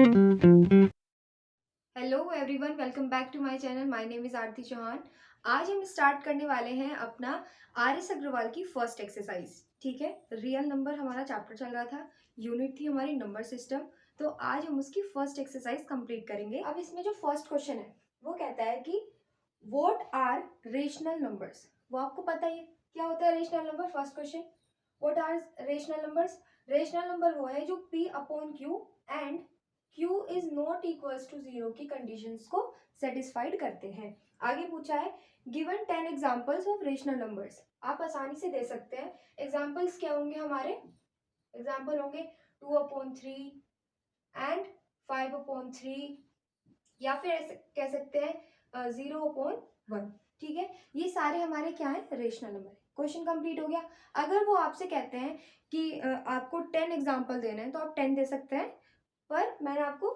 Hello everyone, welcome back to my channel. My name is Aarti Chauhan. आज हम start करने वाले हैं अपना आर एस अग्रवाल की फर्स्ट एक्सरसाइज। ठीक है, रियल नंबर हमारा चैप्टर चल रहा था, यूनिट थी हमारी नंबर सिस्टम। तो आज हम उसकी फर्स्ट एक्सरसाइज कंप्लीट करेंगे। अब इसमें जो फर्स्ट क्वेश्चन है वो कहता है कि व्हाट आर रेशनल नंबर्स। वो आपको पता ही है क्या होता है rational number. First question, what are rational numbers. Rational number वो है जो p upon Q and Q is not equals to zero की कंडीशंस को सेटिस्फाइड करते हैं। आगे पूछा है given 10 examples of rational numbers. आप आसानी से दे सकते हैं। एग्जांपल्स क्या होंगे हमारे? एग्जांपल होंगे 2/3 एंड 5/3, या फिर ऐसे कह सकते हैं 0/1। ठीक है, ये सारे हमारे क्या है? Rational number. क्वेश्चन कंप्लीट हो गया। अगर वो आपसे कहते हैं कि आपको 10 एग्जाम्पल देने हैं तो आप 10 दे सकते हैं, पर मैंने आपको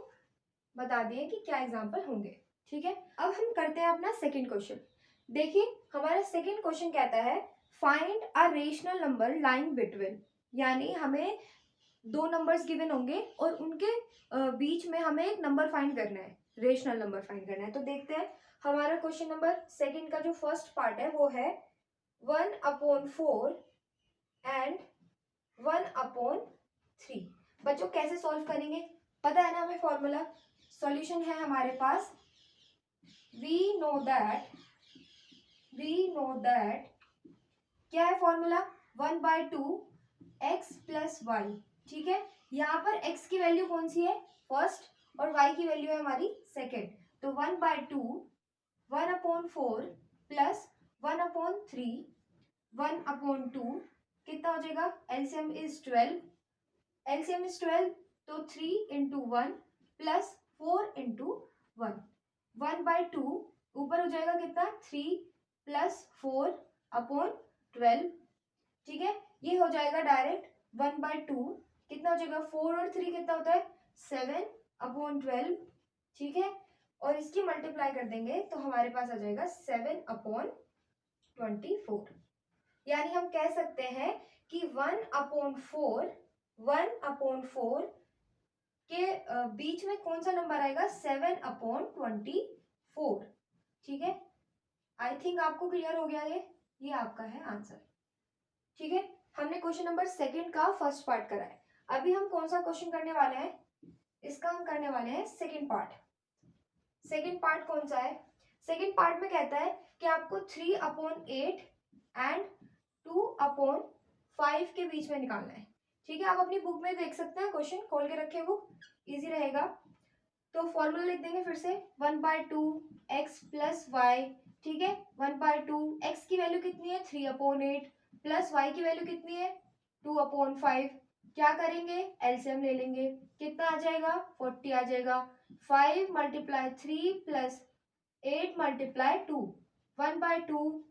बता दिए कि क्या एग्जाम्पल होंगे। ठीक है, अब हम करते हैं अपना सेकंड क्वेश्चन। देखिए हमारा सेकंड क्वेश्चन कहता है find a rational number lying between, यानी हमें दो नंबर्स गिवन होंगे और उनके बीच में हमें एक नंबर फाइंड करना है, रेशनल नंबर फाइंड करना है। तो देखते हैं हमारा क्वेश्चन नंबर सेकंड का जो फर्स्ट पार्ट है वो है 1/4 एंड 1/3। बच्चों कैसे सॉल्व करेंगे? पता है ना हमें फॉर्मूला। सॉल्यूशन है हमारे पास, वी नो दैट क्या है फॉर्मूला? 1/2 x plus Y. ठीक है, यहाँ पर x की वैल्यू कौन सी है? फर्स्ट, और y की वैल्यू है हमारी सेकेंड। तो 1/2 1/4 प्लस 1/3 1/2 कितना हो जाएगा? LCM is 12। एलसीएम इज 12, तो 3 इंटू 1 प्लस 4 इंटू 1। 1/2 ऊपर हो जाएगा कितना? 3 प्लस 4/12। ठीक है, ये हो जाएगा डायरेक्ट 1/2 कितना हो जाएगा? 4 और 3 कितना होता है? 7/12। ठीक है, और इसकी मल्टीप्लाई कर देंगे तो हमारे पास आ जाएगा 7/24। यानी हम कह सकते हैं कि 1/4 के बीच में कौन सा नंबर आएगा? 7/24। ठीक है, आई थिंक आपको क्लियर हो गया। ये आपका है आंसर। ठीक है, हमने क्वेश्चन नंबर सेकंड का फर्स्ट पार्ट करा है। अभी हम कौन सा क्वेश्चन करने वाले हैं? इसका हम करने वाले हैं सेकंड पार्ट। सेकंड पार्ट कौन सा है? सेकंड पार्ट में कहता है कि आपको 3/8 एंड 2/5 के बीच में निकालना है। ठीक है, आप अपनी बुक में देख सकते हैं, क्वेश्चन खोल के रखे बुक, इजी रहेगा। तो फॉर्मूला लिख देंगे फिर से, 1/2 x प्लस वाई। ठीक है, 1/2 x की वैल्यू कितनी है? 3/8 प्लस y की वैल्यू कितनी है? 2/5। क्या करेंगे? एलसीएम ले लेंगे। कितना आ जाएगा? 40 आ जाएगा। 5 × 3 प्लस 8 × 2, 1/2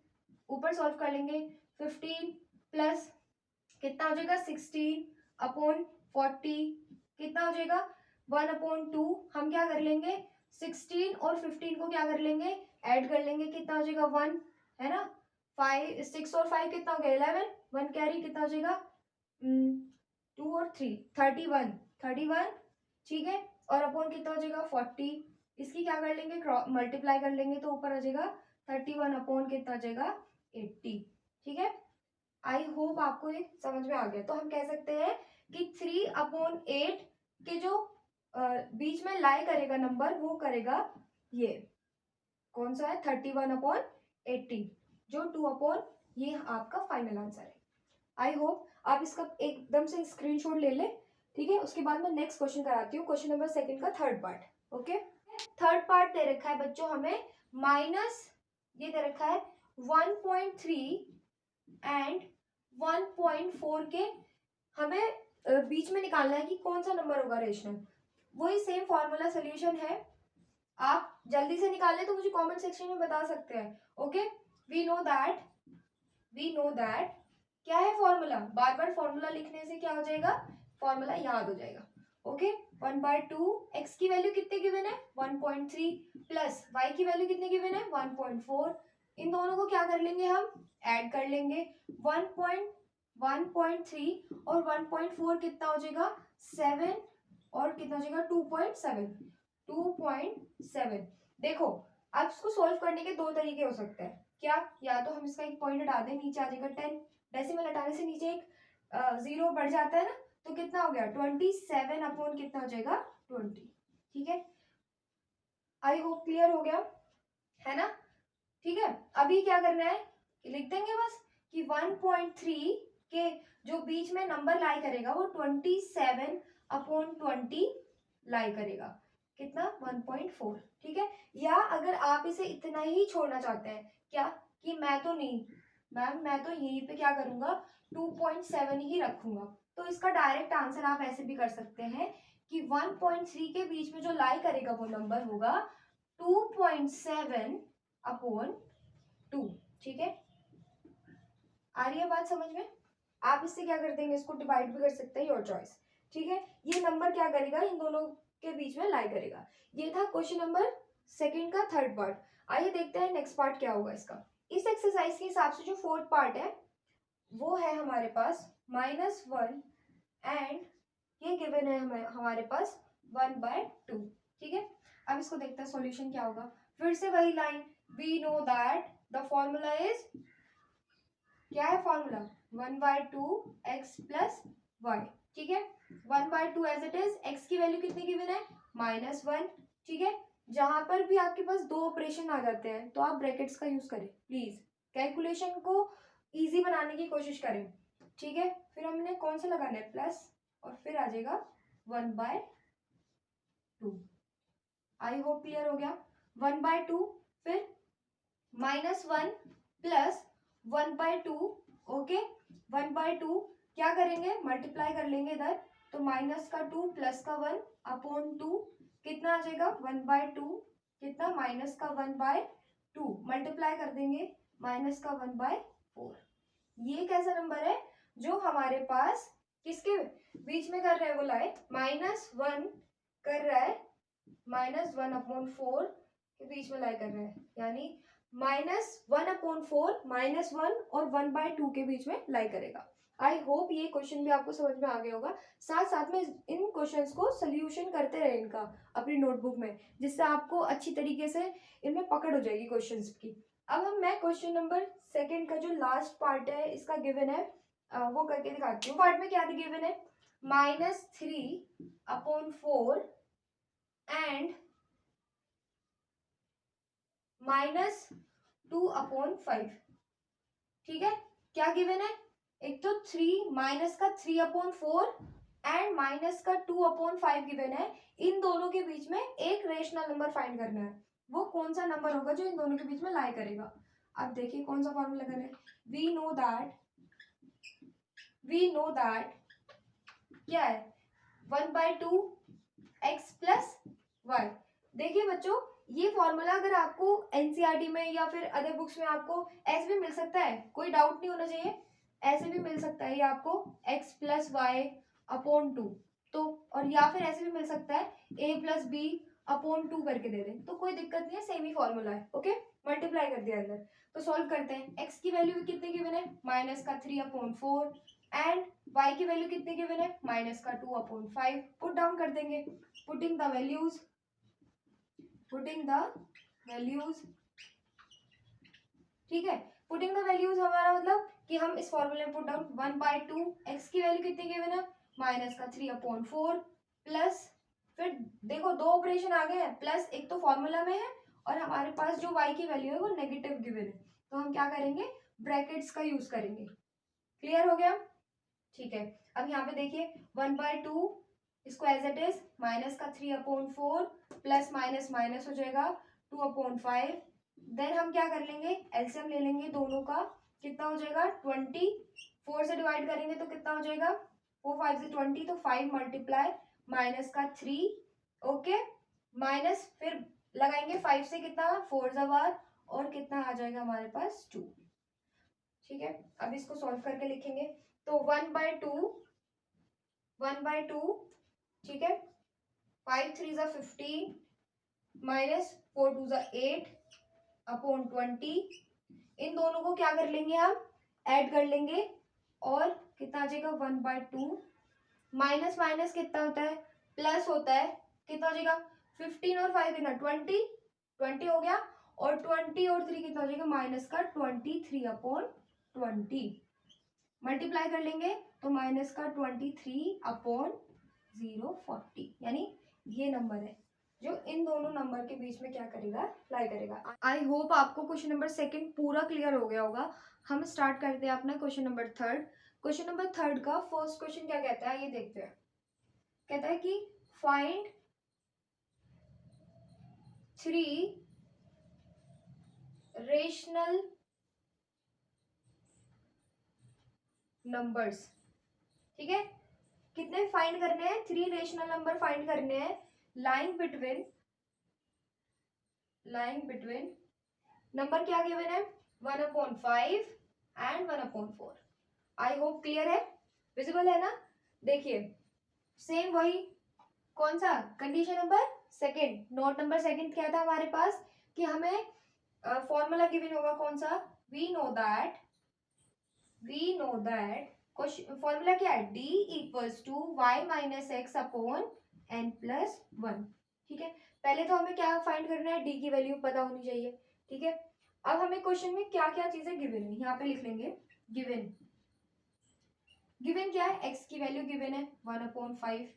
ऊपर सॉल्व कर लेंगे। 15 प्लस कितना हो जाएगा? 16/40 कितना हो जाएगा? 1/2। हम क्या कर लेंगे? 16 और 15 को क्या कर लेंगे? ऐड कर लेंगे। कितना हो जाएगा? 1, है ना। 5 6 और 5 कितना हो गया? 11। 1 कैरी कितना हो जाएगा? 2 और 3 31। ठीक है, और अपॉन कितना हो जाएगा? 40। इसकी क्या कर लेंगे? मल्टीप्लाई कर लेंगे तो ऊपर आ जाएगा 31 अपॉन कितना आ जाएगा? 80। ठीक है, आई होप आपको ये समझ में आ गया। तो हम कह सकते हैं कि 3/8 के जो बीच में लाई करेगा नंबर, वो करेगा ये कौन सा है? 31/80, जो 2/, ये आपका फाइनल आंसर है। आई होप आप इसका एकदम से स्क्रीनशॉट ले ले। ठीक है, उसके बाद मैं नेक्स्ट क्वेश्चन कराती हूँ, क्वेश्चन नंबर सेकंड का third part. Okay, third part दे रखा है बच्चों हमें माइनस, ये दे रखा है 1.3 एंड 1.4 के हमें बीच में निकालना है कि कौन सा नंबर होगा रेशनल। वही सेम फॉर्मूला सोल्यूशन है, आप जल्दी से निकालें तो मुझे कमेंट सेक्शन में बता सकते हैं। ओके, वी नो दैट क्या है फॉर्मूला? बार बार फॉर्मूला लिखने से क्या हो जाएगा? फॉर्मूला याद हो जाएगा। ओके, 1/2 x की वैल्यू कितने गिवन है? 1.3 प्लस y की वैल्यू कितने गिवन है? 1.4। इन दोनों को क्या कर लेंगे? हम ऐड कर लेंगे। 1.3 और 1.4 कितना हो जाएगा? 7 और कितना हो जाएगा 2.7। देखो अब इसको सोल्व करने के दो तरीके हो सकते हैं। क्या, या तो हम इसका एक पॉइंट हटा दें, नीचे आ जाएगा 10, डेसिमल हटाने से नीचे एक जीरो बढ़ जाता है ना, तो कितना हो गया 27 अपॉन कितना हो जाएगा 20। ठीक है, आई होप क्लियर हो गया है ना। ठीक है, अभी क्या करना है, लिख देंगे बस कि 1.3 के जो बीच में नंबर लाई करेगा वो 27 अपॉन 20 लाई करेगा, कितना 1.4। ठीक है, या अगर आप इसे इतना ही छोड़ना चाहते हैं, क्या कि मैं तो नहीं मैम, मैं तो यहीं पे क्या करूंगा 2.7 ही रखूंगा, तो इसका डायरेक्ट आंसर आप ऐसे भी कर सकते हैं कि 1.3 के बीच में जो लाई करेगा वो नंबर होगा 2.7 अपॉन 2। ठीक है, आ रही है बात समझ में। आप इससे क्या कर देंगे, इसको डिवाइड भी कर सकते हैं, योर चॉइस। ठीक है, ये नंबर क्या करेगा, इन दोनों के बीच में लाई करेगा। ये था क्वेश्चन नंबर सेकंड का थर्ड पार्ट। आइए देखते हैं नेक्स्ट पार्ट क्या होगा इसका। इस एक्सरसाइज के हिसाब से जो फोर्थ पार्ट है वो है हमारे पास -1 एंड ये गिवन है हमारे पास 1/2। ठीक है, अब इसको देखते हैं सॉल्यूशन क्या होगा। फिर से वही line, we know that the formula is, क्या है फॉर्मूला 1/2 x प्लस वाई। ठीक है, 1/2 एज इट इज, x की वैल्यू कितनी गिवन है -1। ठीक है, जहां पर भी आपके पास दो ऑपरेशन आ जाते हैं तो आप ब्रैकेट्स का यूज करें प्लीज, कैलकुलेशन को इजी बनाने की कोशिश करें। ठीक है, फिर हमने कौन सा लगाना है प्लस, और फिर आ जाएगा 1/2। आई होप क्लियर हो गया। 1/2 फिर -1 प्लस 1/2। ओके, 1/2 क्या करेंगे, मल्टीप्लाई कर लेंगे इधर, तो माइनस का 2 प्लस का 1 अपॉन 2 कितना आ जाएगा 1/2, कितना माइनस का 1/2 मल्टीप्लाई कर देंगे माइनस का 1/4। ये कैसा नंबर है जो हमारे पास किसके बीच में कर रहा है, वो लाए -1 कर रहा है, -1 अपॉन 4 के बीच में लाई कर रहा है, यानी -1 अपॉन 4 -1 और 1/2 के बीच में लाई करेगा। आई होप ये क्वेश्चन भी आपको समझ में आ गया होगा। साथ साथ में इन क्वेश्चंस को सोल्यूशन करते रहे इनका अपनी नोटबुक में, जिससे आपको अच्छी तरीके से इनमें पकड़ हो जाएगी क्वेश्चंस की। अब मैं क्वेश्चन नंबर सेकंड का जो लास्ट पार्ट है इसका गिवन है, वो करके दिखाती हूँ। पार्ट में क्या गिवन है, -3 अपॉन 4 एंड -2 अपॉन 5। ठीक है, क्या गिवन है, एक तो 3 माइनस का 3 अपॉन 4 एंड माइनस का 2 अपॉन 5 गिवन है। इन दोनों के बीच में एक रेशनल नंबर फाइंड करना है, वो कौन सा नंबर होगा जो इन दोनों के बीच में लाई करेगा। अब देखिए कौन सा फॉर्मूला करना है, वी नो दैट क्या है 1/2 x प्लस वाई। देखिए बच्चों, ये फॉर्मूला अगर आपको एनसीईआरटी में या फिर अदर बुक्स में आपको ऐसे भी मिल सकता है, कोई डाउट नहीं होना चाहिए, ऐसे भी मिल सकता है ये आपको x प्लस वाई अपॉन 2, तो और या फिर ऐसे भी मिल सकता है a प्लस बी अपॉन 2 करके दे दें, तो कोई दिक्कत नहीं है, सेम ही फॉर्मूला है। ओके, मल्टीप्लाई कर दिया अंदर, तो सॉल्व करते हैं। x की वैल्यू कितनी गिवन है, माइनस का 3 अपॉन 4 एंड y की वैल्यू कितनी गिवन है, माइनस का 2 अपॉन 5। पुट डाउन कर देंगे, पुटिंग द वैल्यूज ठीक है, पुटिंग द वैल्यूज हमारा मतलब कि हम इस फॉर्मूले में पुट डाउन 1/2 x की वैल्यू कितनी गिवन है, माइनस का 3 अपॉन 4 प्लस, फिर देखो दो ऑपरेशन आ गए हैं, प्लस एक तो फॉर्मूला में है और हमारे पास जो y की वैल्यू है वो नेगेटिव गिवन है, तो हम क्या करेंगे, ब्रैकेट्स का यूज करेंगे। क्लियर हो गया। ठीक है, अब यहाँ पे देखिए 1/2 इसको एज इट इज माइनस का 3 अपॉन 4 प्लस माइनस माइनस हो जाएगा 2 अपॉन 5। देन हम क्या कर लेंगे, एलसीएम ले लेंगे दोनों का, कितना हो जाएगा 20, 4 से डिवाइड करेंगे तो कितना हो जाएगा 4 5 से 20, तो 5 मल्टीप्लाई माइनस का 3। ओके, माइनस फिर लगाएंगे 5 से कितना 4 ज़बार और कितना आ जाएगा हमारे पास 2। ठीक है, अब इसको सॉल्व करके लिखेंगे, तो 1/2 ठीक है, 5 3 ज़ा 15 माइनस 4 2 ज़ा 8 अपॉन 20। इन दोनों को क्या कर लेंगे, हम ऐड कर लेंगे और कितना आ जाएगा 1/2 माइनस माइनस कितना होता है प्लस होता है कितना हो जाएगा 15 और 5 कितना 20, 20 हो गया, और 20 और 3 कितना हो जाएगा माइनस का 23/20, मल्टीप्लाई कर लेंगे तो माइनस का 23/040, यानी ये नंबर है जो इन दोनों नंबर के बीच में क्या करेगा लाई करेगा। आई होप आपको क्वेश्चन नंबर सेकंड पूरा क्लियर हो गया होगा। हम स्टार्ट करते हैं अपना question number third. Question number third का फर्स्ट क्वेश्चन क्या कहता है ये देखते हैं। कहता है कि फाइंड 3 रेशनल नंबर्स। ठीक है, कितने फाइंड करने हैं 3 रेशनल नंबर फाइंड करने हैं लाइंग बिटवीन नंबर क्या गिवन है 1/5 एंड 1/4। आई होप क्लियर है, विजिबल है ना। देखिए सेम वही कौन सा condition number second, note number second क्या था हमारे पास कि हमें फॉर्मूला गिवन होगा कौन सा, वी नो दैट फॉर्मूला क्या है d equals to y minus X upon n plus 1। ठीक है, पहले तो हमें क्या फाइंड करना है, d की वैल्यू पता होनी चाहिए। ठीक है, अब हमें क्वेश्चन में क्या क्या चीजें गिवन है यहाँ पे लिख लेंगे। गिवन क्या है, x की वैल्यू गिवन है 1/5,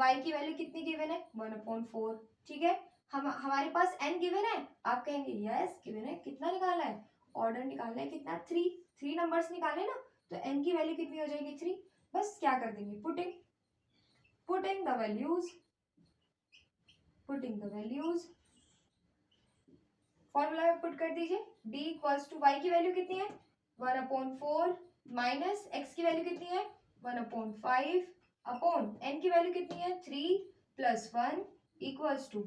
y की वैल्यू कितनी गिवन है 1/4। ठीक है, हम हमारे पास n गिवन है, आप कहेंगे यस गिवन है, कितना निकालना है, ऑर्डर निकालना है कितना 3 नंबर्स निकाले ना, तो n की वैल्यू कितनी हो जाएगी 3। बस क्या कर देंगे पुटिंग द वैल्यूज फॉर्मूला में पुट कर दीजिए। d इक्वल्स टू y की वैल्यू कितनी है 1/4 माइनस x की वैल्यू कितनी है 1/5 अपॉन n की वैल्यू कितनी है 3 प्लस 1 इक्वल्स टू।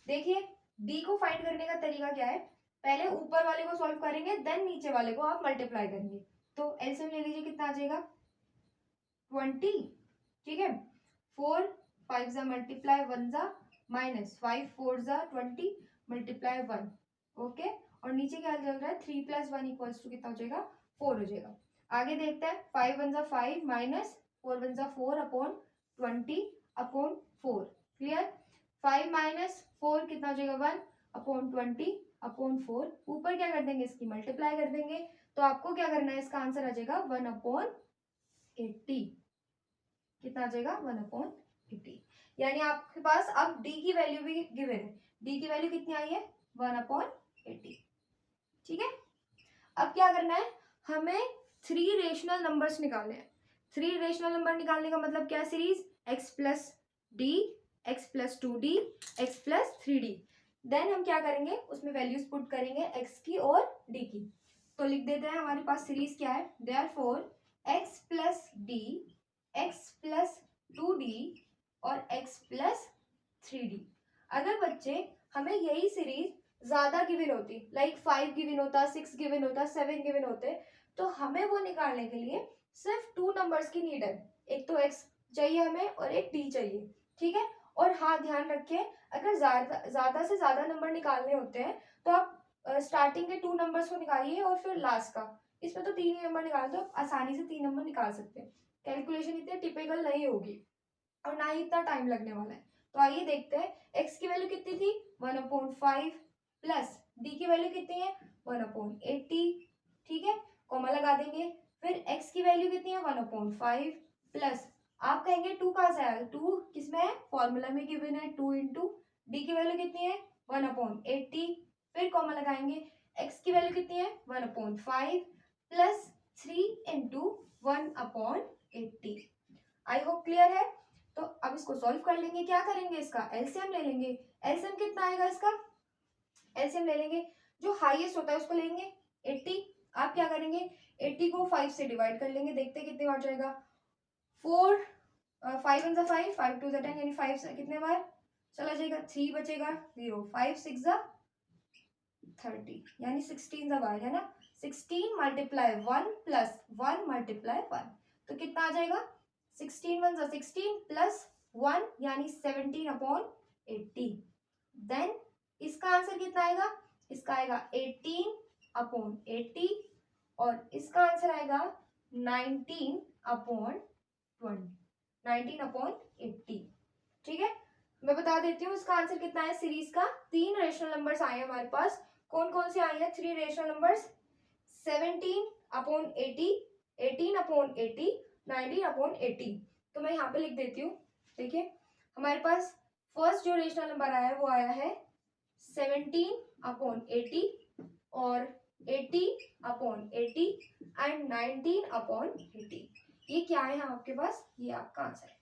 देखिए d को फाइंड करने का तरीका क्या है, पहले ऊपर वाले को सॉल्व करेंगे देन नीचे वाले को आप मल्टीप्लाई करेंगे। तो एलसीएम ले लीजिए कितना आ जाएगा 20। ठीक है, 4 5 जा मल्टीप्लाई 1 जा माइनस 5 4 जा 20 मल्टीप्लाई 1। ओके, और नीचे क्या चल रहा है 3 प्लस 1 इक्वल्स टू कितना हो जाएगा 4 हो जाएगा। आगे देखते हैं 5 1 जा 5 माइनस 4 1 जा 4 अपॉन 20/4। क्लियर, 5 माइनस 4 कितना हो जाएगा 1 अपॉन 20/4। ऊपर क्या कर देंगे इसकी मल्टीप्लाई कर देंगे, तो आपको क्या करना है इसका आंसर आ जाएगा 1/80। कितना आ जाएगा 1/80, यानी आपके पास अब d की वैल्यू भी गिवन है, d की वैल्यू कितनी आई है 1/80। ठीक है, अब क्या करना है हमें 3 रेशनल नंबर्स निकालने हैं। 3 रेशनल नंबर निकालने का मतलब क्या है, series x plus D, x plus 2d, x plus 3d। Then हम क्या करेंगे उसमें वैल्यूज पुट करेंगे x की और d की। तो लिख देते हैं हमारे पास सीरीज क्या है, therefore x plus D, x plus 2d और x प्लस 3d। अगर बच्चे हमें यही सीरीज ज्यादा गिवन होती, लाइक 5 गिवन होता, 6 गिवन होता, 7 गिवन होते, तो हमें वो निकालने के लिए सिर्फ 2 नंबर्स की नीड है, एक तो x चाहिए हमें और एक d चाहिए। ठीक है, और हाँ ध्यान रखिए अगर ज्यादा से ज्यादा नंबर निकालने होते हैं तो आप स्टार्टिंग के 2 नंबर्स को निकालिए और फिर लास्ट का, इसमें तो 3 ही नंबर निकाल दो, आसानी से 3 नंबर निकाल सकते हैं। कैलकुलेशन इतनी टिपिकल नहीं होगी और ना ही इतना टाइम लगने वाला है। तो आइए देखते हैं x की वैल्यू कितनी थी 1/5 प्लस d की वैल्यू कितनी है 1/80। ठीक है, कॉमा लगा देंगे, फिर x की वैल्यू कितनी है 1/5 प्लस, आप कहेंगे 2 कहाँ से आया, 2 किसमें है फॉर्मूला में गिवन है 2 इंटू डी की वैल्यू कितनी है 1/80, फिर कॉमा लगाएंगे, x की वैल्यू कितनी है 1/5 plus 3 into 1/80। I hope clear है। तो अब इसको सॉल्व कर लेंगे, क्या करेंगे इसका एलसीएम ले लेंगे। एलसीएम कितना आएगा इसका, एलसीएम ले लेंगे, जो हाईएस्ट होता है उसको लेंगे 80। आप क्या करेंगे 80 को 5 से डिवाइड कर लेंगे, देखते हैं कितने बार जाएगा 4 5 1 5 5 2 10, यानी 5 से कितने बार चला जाएगा 3 बचेगा 0, 5 6 30, यानी 16 बार है ना, 16 मल्टीप्लाई 1 प्लस 1 मल्टीप्लाई 1, तो कितना आ जाएगा 16 1 16 प्लस 1 यानी 17/80। देन इसका आंसर कितना आएगा, इसका आएगा 18/80 और इसका आंसर आएगा 19/20, 19/80। ठीक है, मैं बता देती हूँ इसका आंसर कितना है सीरीज का। 3 रेशनल नंबर्स आए हैं हमारे पास। कौन कौन से आए हैं 3 रेशनल नंबर्स? 17/80, 18/80, 19/80। तो मैं यहाँ पे लिख देती हूँ। देखिए हमारे पास फर्स्ट जो रेशनल नंबर आया है वो आया है 17/80 और 18/80 एंड 19/80। ये क्या है आपके पास? ये आपका आंसर है।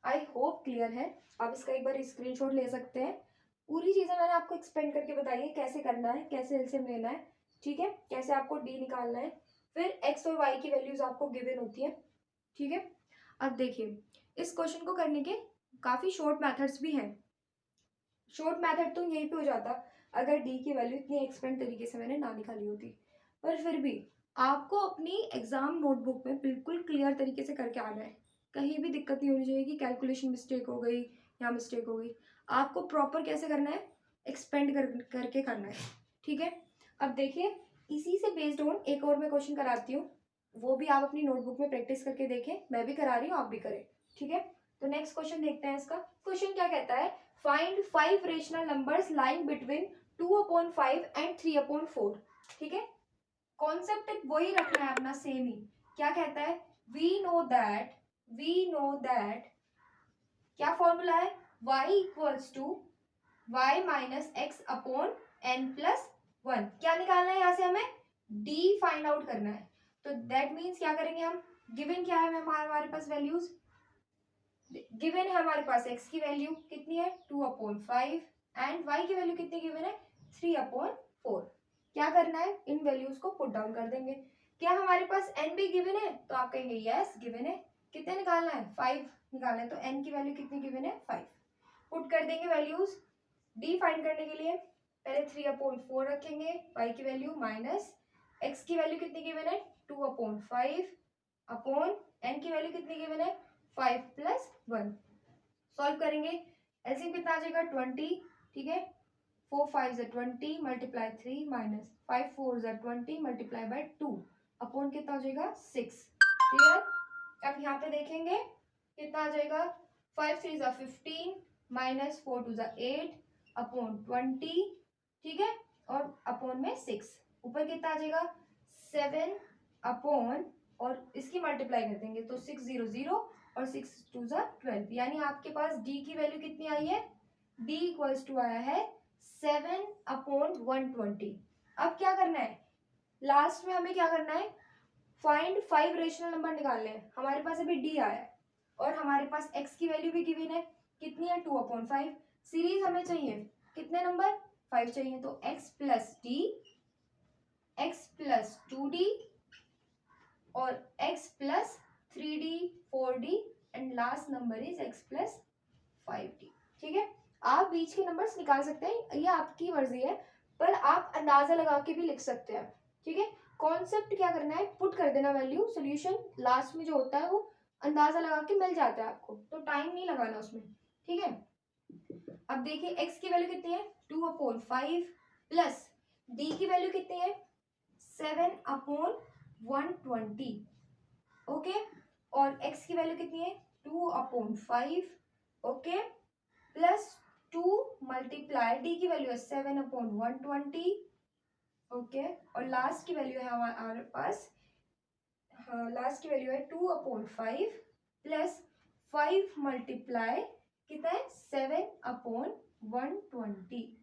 आई होप क्लियर है। आप इसका एक बार स्क्रीनशॉट ले सकते हैं। पूरी चीजें मैंने आपको एक्सप्लेन करके बताई है, कैसे करना है, कैसे एलसीएम लेना है, ठीक है, कैसे आपको डी निकालना है, फिर एक्स और वाई की वैल्यूज आपको गिवन होती है, ठीक है। अब देखिए इस क्वेश्चन को करने के काफी शॉर्ट मेथड्स भी हैं। शॉर्ट मेथड तो यहीं पे हो जाता अगर डी की वैल्यू इतनी एक्सपेंड तरीके से मैंने ना निकाली होती, पर फिर भी आपको अपनी एग्जाम नोटबुक में बिल्कुल क्लियर तरीके से करके आना है। कहीं भी दिक्कत नहीं होनी चाहिए कि कैलकुलेशन मिस्टेक हो गई या मिस्टेक हो गई। आपको प्रॉपर कैसे करना है, एक्सपेंड करके करना है, ठीक है। अब देखिए इसी से बेस्ड ऑन एक और मैं क्वेश्चन कराती हूँ, वो भी आप अपनी नोटबुक में प्रैक्टिस करके देखें। मैं भी करा रही हूँ, आप भी करें, ठीक है। तो नेक्स्ट क्वेश्चन देखते हैं। इसका क्वेश्चन क्या कहता है? Find 5 rational numbers lying between 2/5 and 3/4। ठीक है, कॉन्सेप्ट वही रखना है अपना, सेम ही। क्या कहता है? वी नो दैट क्या फॉर्मूला है? y equals to y minus X upon N plus 1। क्या निकालना है यहाँ से? हमें d फाइंड आउट करना है। तो दैट मीन्स क्या करेंगे हम? गिवन क्या है हमारे पास? वैल्यूज गिवन है हमारे पास। x की वैल्यू कितनी है? 2/5 एंड y की वैल्यू कितनी गिवन है? 3/4। क्या करना है? इन वैल्यूज को पुट डाउन कर देंगे। क्या हमारे पास n भी गिवन है? तो आप कहेंगे यस गिवन है। कितने निकालना है? 5 निकालना है। तो n की वैल्यू कितनी गिवन है? 5। पुट कर देंगे वैल्यूज। d फाइंड करने के लिए पहले 3/4 रखेंगे, y की वैल्यू माइनस x की वैल्यू कितनी गिवन है? 2/5 अपॉन n की वैल्यू कितनी गिवन है? 5 प्लस 1। सॉल्व करेंगे, एलसीएम कितना आ जाएगा? 20। ठीक है, 4 5 20 multiply 3 minus 5 4 20 multiply by 2 upon कितना हो जाएगा? 6। क्लियर? अब यहाँ पे देखेंगे कितना आ जाएगा? 5 3 15 माइनस 4 2 8 अपॉन 20। ठीक है, और अपॉन में 6। ऊपर कितना आ जाएगा? 7 अपॉन, और इसकी मल्टीप्लाई कर देंगे तो 6 0 0 और 6 2 12। यानी आपके पास d की वैल्यू कितनी आई है? d इक्वल्स टू आया है 7/120। अब क्या करना है? लास्ट में हमें क्या करना है? फाइंड 5 रेशनल नंबर निकालने हैं। हमारे पास अभी d आया है और हमारे पास x की वैल्यू भी गिवन है। कितनी है? 2/5। सीरीज हमें चाहिए कितने नंबर? 5 चाहिए। तो x plus d, x plus 2d और x plus 3d 4d and last number is x plus 5d। ठीक है, आप बीच के नंबर्स निकाल सकते हैं, ये आपकी मर्जी है, पर आप अंदाजा लगा के भी लिख सकते हैं। ठीक है, कॉन्सेप्ट क्या करना है? पुट कर देना वैल्यू। सोल्यूशन लास्ट में जो होता है वो अंदाजा लगा के मिल जाता है आपको, तो टाइम नहीं लगाना उसमें। ठीक है, अब देखिए x की वैल्यू कितनी है? 2/5 प्लस d की वैल्यू कितनी है? 7/120। ओके, और x की वैल्यू कितनी है? 2/5। ओके, प्लस 2 मल्टीप्लाई d की वैल्यू है 7/120। ओके, और लास्ट की वैल्यू है हमारे पास, लास्ट की वैल्यू है 2/5 प्लस 5 मल्टीप्लाई कितना है? 7/120।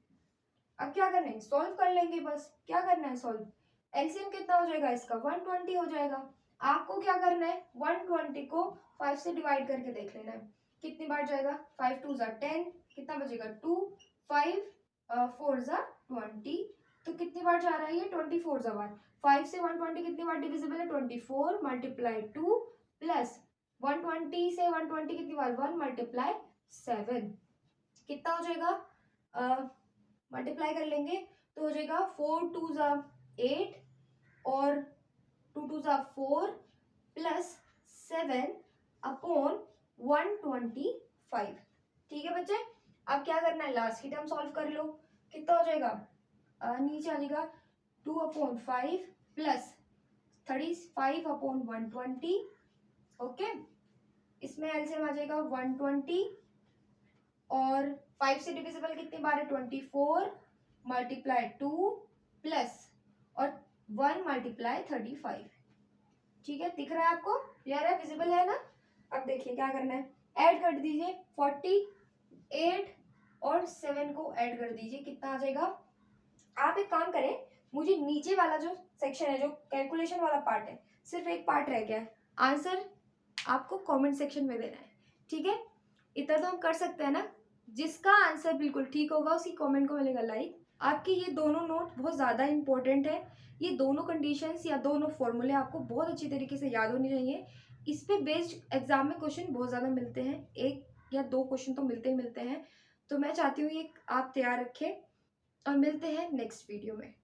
अब क्या करना है? सॉल्व कर लेंगे बस। क्या करना है? सॉल्व। एलसीएम कितना हो जाएगा इसका? 120 हो जाएगा। आपको क्या करना है? 120 को 5 से डिवाइड करके देख लेना है कितनी बार जाएगा। 5 2 10, कितना बचेगा? 2 5 4 20। तो कितनी बार जा रहा है ये? 24 बार। 5 से 120 कितनी बार डिविजिबल है? 24 मल्टीप्लाई 2 प्लस 120 से 120 कितनी बार? 1 मल्टीप्लाई 7। कितना हो जाएगा? मल्टीप्लाई कर लेंगे तो हो जाएगा 4 2 8 और 2 2 4 प्लस 7 अपॉन 125। ठीक है बच्चे, अब क्या करना है? लास्ट की टर्म सॉल्व कर लो। कितना हो जाएगा? नीचे आ जाएगा 2/5 प्लस 35/120। ओके, इसमें एलसीएम आ जाएगा 120 और 5 से डिविजिबल कितनी बार है? 24 मल्टीप्लाई 2 प्लस और 1 मल्टीप्लाई 35। ठीक है, दिख रहा है आपको? क्लियर है, विजिबल है ना? अब देखिए क्या करना है, ऐड कर दीजिए 48 और 7 को ऐड कर दीजिए, कितना आ जाएगा? आप एक काम करें, मुझे नीचे वाला जो सेक्शन है, जो कैलकुलेशन वाला पार्ट है, सिर्फ एक पार्ट रह गया है, आंसर आपको कमेंट सेक्शन में देना है। ठीक है, इतना तो हम कर सकते हैं ना? जिसका आंसर बिल्कुल ठीक होगा उसकी कमेंट को मिलेगा लाइक। आपके ये दोनों नोट बहुत ज़्यादा इंपॉर्टेंट है, ये दोनों कंडीशंस या दोनों फॉर्मूले आपको बहुत अच्छी तरीके से याद होने चाहिए। इस पे बेस्ड एग्जाम में क्वेश्चन बहुत ज़्यादा मिलते हैं, 1 या 2 क्वेश्चन तो मिलते ही मिलते हैं। तो मैं चाहती हूँ ये आप तैयार रखें और मिलते हैं नेक्स्ट वीडियो में।